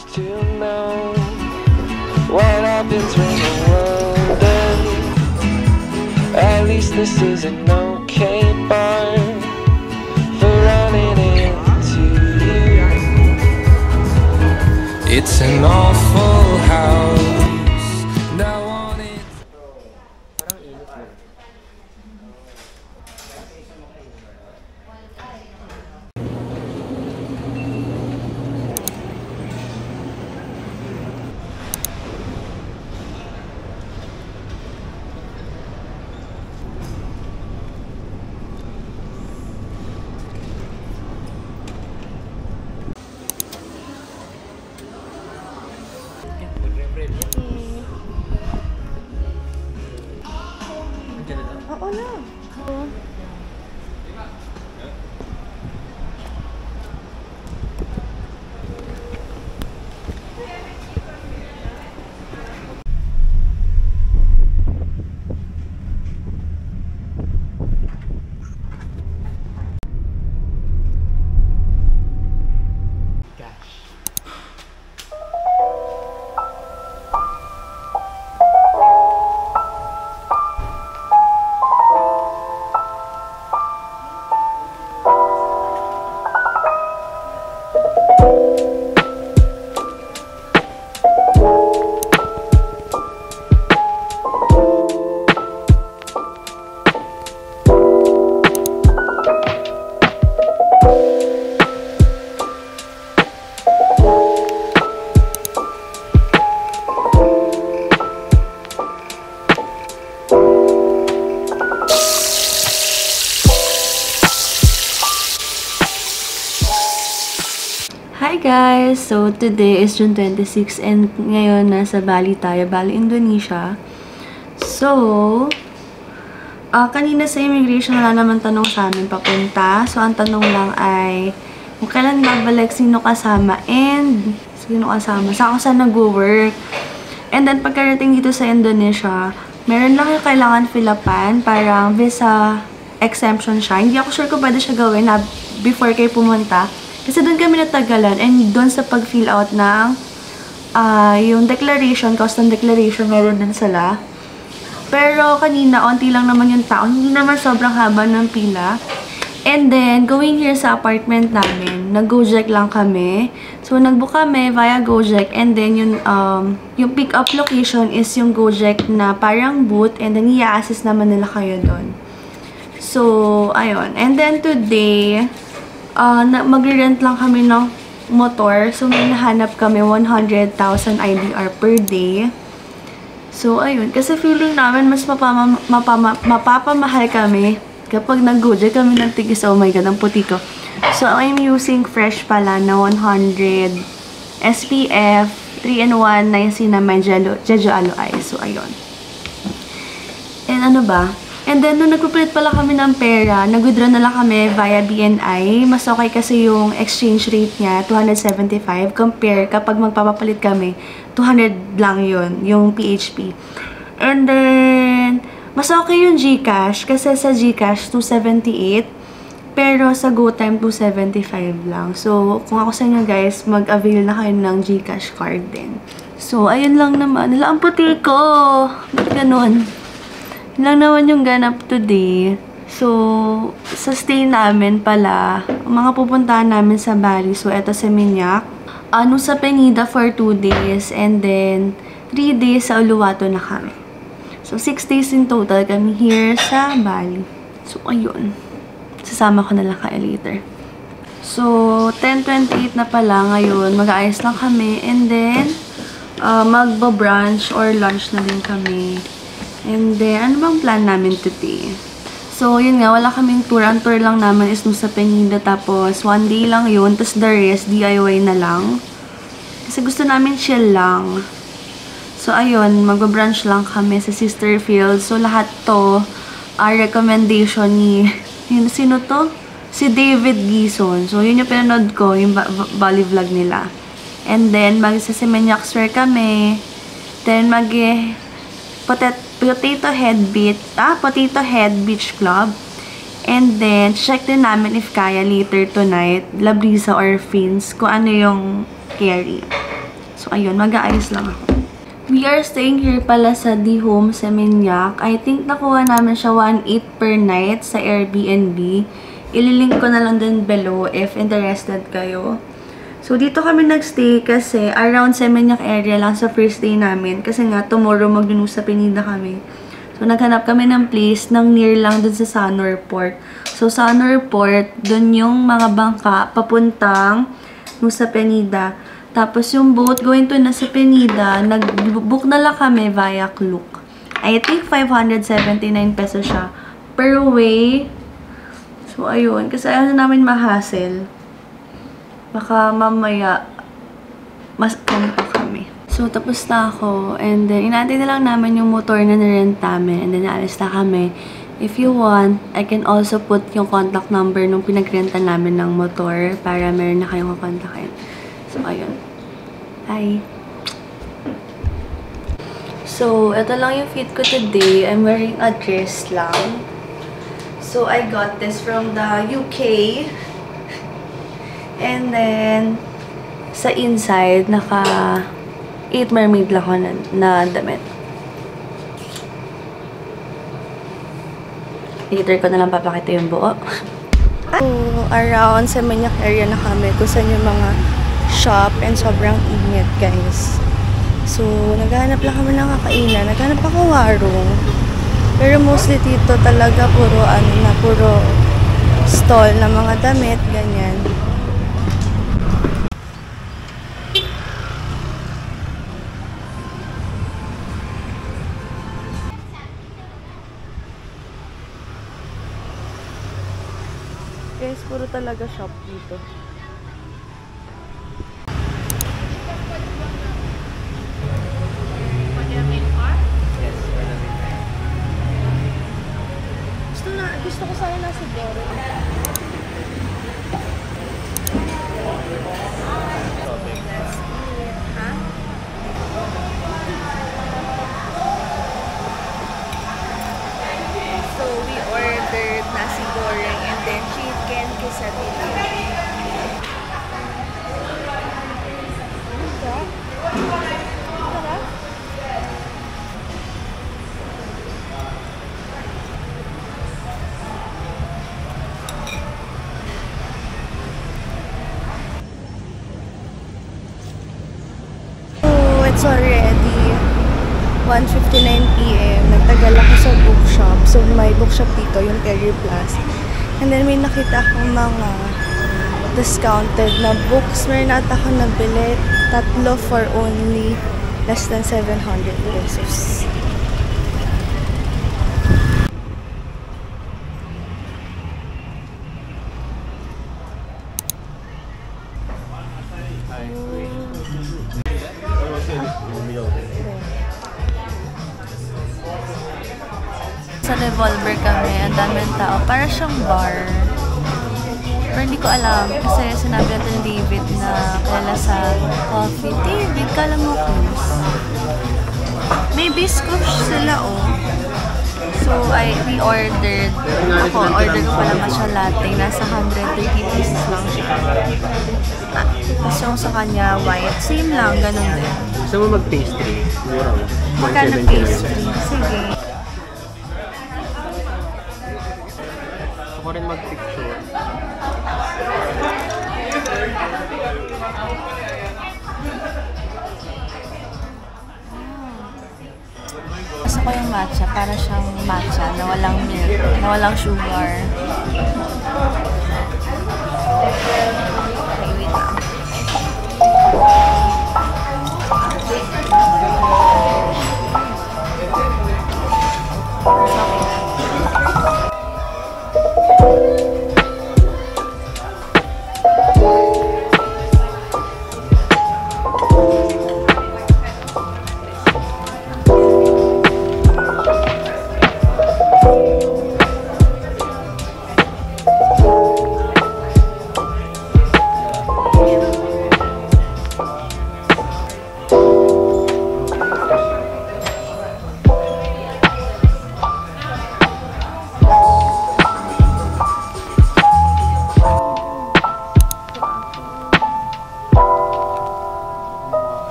just to know what happens when the world ends. At least this is an okay bar for running into you. It's an awful house. Now on it. Oo na. Oo. Hi guys! So, today is June 26 and ngayon nasa Bali tayo, Bali, Indonesia. So, kanina sa immigration wala naman tanong sa amin papunta. So, ang tanong lang ay kung kailan babalik, sino kasama, and saan nag-work. And then, pagkarating dito sa Indonesia, meron lang yung kailangan fill-upan, parang visa exemption siya. Hindi ako sure kung pwede siya gawin na before kayo pumunta. Kasi doon kami natagalan and doon sa pag-fill out ng yung declaration, custom declaration, meron din sila. Pero kanina, onti lang naman yung tao. Hindi naman sobrang haba ng pila. And then, going here sa apartment namin, nag-Gojek lang kami. So, nag-book kami via Gojek. And then, yung pick-up location is yung Gojek na parang booth. And then, i-assist naman nila kayo doon. So, ayun. And then, today, magre-rent lang kami ng motor. So, may nahanap kami 100,000 IDR per day. So, ayun. Kasi feeling namin mas mapapamahal kami kapag nag-Gojek kami ng tigis. Oh my God, ang puti ko. So, I'm using fresh pala na 100 SPF 3-in-1 niacinamide Jeju Aloe Eye. So, ayun. And ano ba? And then, nung nagpapalit pala kami ng pera, nag-withdraw na lang kami via BNI. Mas okay kasi yung exchange rate niya, 275. Compare kapag magpapapalit kami, 200 lang yun, yung PHP. And then, mas okay yung GCash kasi sa GCash, 278. Pero sa GoTime, 275 lang. So, kung ako sa inyo guys, mag-avail na kayo ng GCash card din. So, ayun lang naman. Nila, ang puti ko! Ba't ganun? Lang naman yung ganap today. So, sa stay namin pala, mga pupuntahan namin sa Bali. So, eto sa Minyak. Sa Penida for 2 days. And then, 3 days sa Uluwatu na kami. So, 6 days in total kami here sa Bali. So, ayun. Sasama ko na lang kayo later. So, 10:28 na pala ngayon. Mag-aayos lang kami. And then, magba-brunch or lunch na din kami. And then, ano bang plan namin today? So, yun nga, wala kaming tour. Ang tour lang naman is nung sa Penida. Tapos, 1 day lang yun. Tapos, the rest, DIY na lang. Kasi gusto namin chill lang. So, ayun, magbabrunch lang kami sa Sister Field. So, lahat to, recommendation ni, sino to? Si David Gison. So, yun yung pinanood ko, yung Bali vlog nila. And then, mag-Semenyak Square kami. Then, Potato Head Beach Club. And then, check din namin if kaya later tonight, La Brisa or Fins, kung ano yung carry. So, ayun, mag-aayos lang ako. We are staying here pala sa The Home Seminyak. I think nakuha namin siya 1.8 per night sa Airbnb. Ililink ko na lang din below if interested kayo. So, dito kami nagstay kasi around Seminyak area lang sa first day namin. Kasi nga, tomorrow mag-dunu sa Pinida kami. So, naghanap kami ng place nang near lang dun sa Sanur Port. So, Sanur Port, dun yung mga bangka papuntang Nusa Penida. Tapos, yung boat going to Nusa Penida, nag-book na lang kami via Klook. I think 579 pesos siya per way. So, ayun. Kasi ayaw na namin ma-hassle. Baka mamaya, mas pa kami. So, tapos na ako. And then, inaantay na lang namin yung motor na nirent namin. And then, naalis na kami. If you want, I can also put yung contact number nung pinagrentan namin ng motor para meron na kayong kontakin. So, ayun. Bye! So, ito lang yung fit ko today. I'm wearing a dress lang. So, I got this from the UK. And then, sa inside, naka-8 mermaid lang ako na damit. Later ko na lang papakita yung buo. So, around Seminyak area na kami kung saan yung mga shop and sobrang init, guys. So, naghahanap lang kami ng kakainan. Naghahanap ako warung. Pero mostly dito talaga puro stall na mga damit, ganyan. Guys, puro talaga shop dito. Gusto ko sana nasa Doro. So, we ordered nasi goreng and then chicken quesadilla. It's already 1:59 PM. Nagtagal ako sa bookshop. So, may bookshop dito, yung Terry Plus. And then, may nakita akong mga discounted na books. Meron ata ako nabili. 3 for only less than 700 pesos. Sa Revolver kami, ang daming tao. Para siyang bar. Pero hindi ko alam. Kasi sinabi natin ni David na kilala sa coffee. David, kala mo please. May biscuits sila, oh. So, we ordered. Order ko pala matcha latte. Nasa 130 pesos lang siya. Tapos yung sa kanya, white. Same lang, ganun din. Gusto mo mag-pastry? Mura mo. Magkano pastry? Sige. Ako rin mag-picture. Gusto ko yung matcha. Para siyang matcha na walang milk, na walang sugar. Okay, wait lang.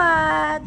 Salamat!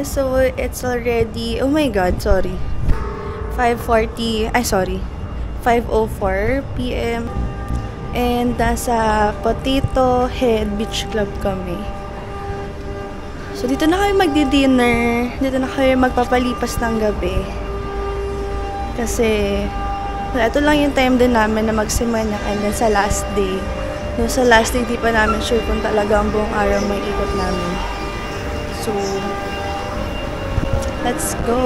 So, it's already, oh my god, sorry. 5:40, ay sorry. 5:04 PM. And nasa Potato Head Beach Club kami. So, dito na kami magdi-dinner. Dito na kami magpapalipas ng gabi. Kasi, ito lang yung time din namin na magsimanya. And then sa last day. No, sa last day, di pa namin sure kung talagang buong araw may ikot namin. So, let's go!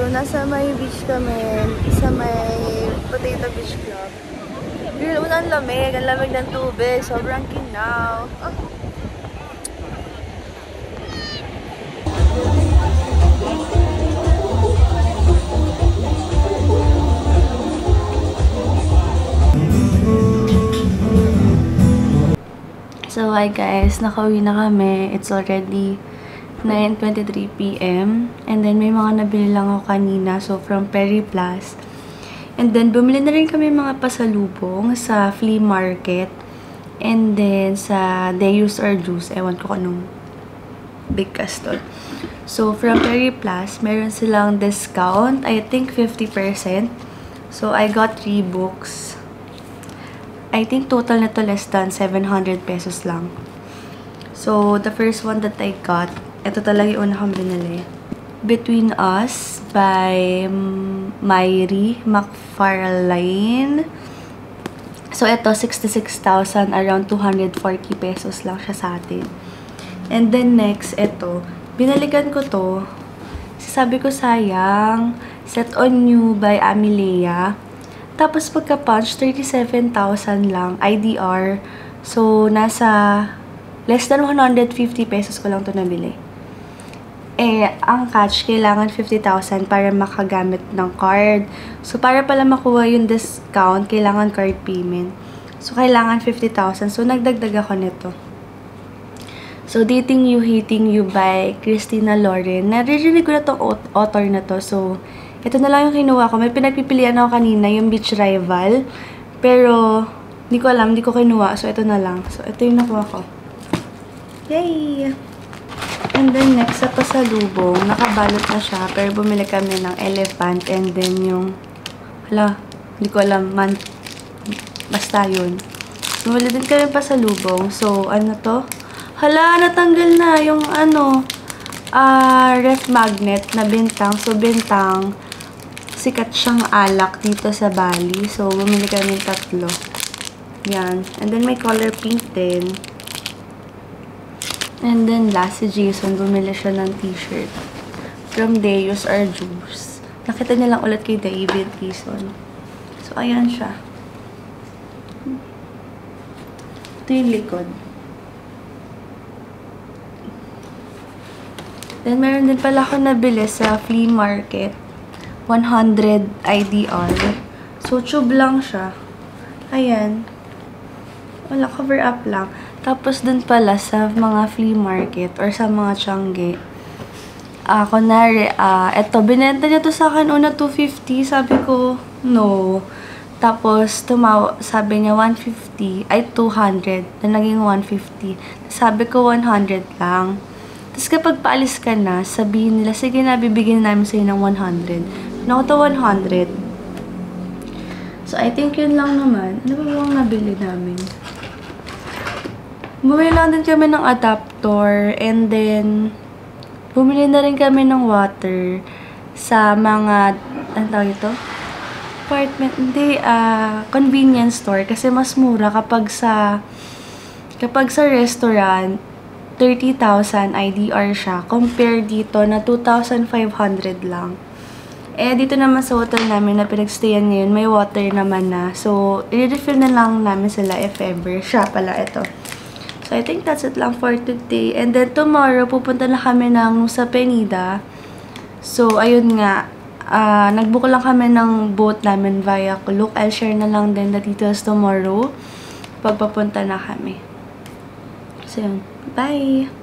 Nasa may beach kami, sa may Potato Beach Club. Girl, ang lamig ng tubig, sobrang kinaw. Oh. So, hi guys, nakauwi na kami. It's already 9:23 PM. And then, may mga nabili lang ako kanina. So, from Periplus. And then, bumili na rin kami mga pasalubong sa flea market. And then, sa Deus or Juice. Ewan ko kung anong big castle. So, from Periplus, meron silang discount. I think 50%. So, I got 3 books. I think total na to less than 700 pesos lang. So, the first one that I got, ito talaga yung una kong binili. Between Us by Myri McFarlane. So, ito, 66,000, around 240 pesos lang siya sa atin. And then, next, ito, binalikan ko to. Sabi ko, sayang, Set on You by Amilea. Tapos, pagka-punch, 37,000 lang, IDR. So, nasa less than 150 pesos ko lang to nabili. Eh, ang catch, kailangan 50,000 para makagamit ng card. So, para pala makuha yung discount, kailangan card payment. So, kailangan 50,000. So, nagdagdag ako nito. So, Dating You, Hating You by Christina Lauren. Naririnig ko na itong author na to. So, ito na lang yung kinuha ko. May pinagpipilian ako kanina, yung Beach Rival. Pero, hindi ko alam, hindi ko kinuha. So, ito na lang. So, ito yung nakuha ko. Yay! And then, next sa pasalubong, nakabalot na siya. Pero bumili kami ng elephant. And then, yung, hala, hindi ko alam, basta yun. Bumili din kami pasalubong. So, ano to? Hala, natanggal na yung, ref magnet na bintang. So, bintang, sikat siyang alak dito sa Bali. So, bumili kami 3. Yan. And then, may color pink din. And then, last si Jason, bumili siya ng t-shirt from Deus or Juice. Nakita niya lang ulit kay David Jason. So, ayan siya. Ito yung likod. Then, meron din pala ako nabili sa flea market. 100 IDR. So, tube lang siya. Ayan. Wala, cover up lang. Tapos, dun pala sa mga flea market or sa mga tiangge. Kunwari, eto, binenta niya to sa akin una 250. Sabi ko, no. Tapos, sabi niya 150, ay 200. Na naging 150. Sabi ko 100 lang. Tapos kapag paalis ka na, sabihin nila, sige na, bibigyan namin sa'yo ng 100. Naku to 100. So, I think yun lang naman. Ano ba bang nabili namin? Bumili lang din kami ng adapter, and then, bumili na rin kami ng water sa mga, ano tawag ito? Apartment, hindi, convenience store. Kasi mas mura kapag sa restaurant, 30,000 IDR siya. Compare dito na 2,500 lang. Eh, dito naman sa hotel namin na pinagstayan ngayon, may water naman na. So, i-refill na lang namin sila if ever. Siya pala, ito. So, I think that's it lang for today. And then, tomorrow, pupunta na kami ng Nusa Penida. So, ayun nga. Nagbook lang kami ng boat namin via Klook. I'll share na lang din the details tomorrow pag papunta na kami. So, yun. Bye!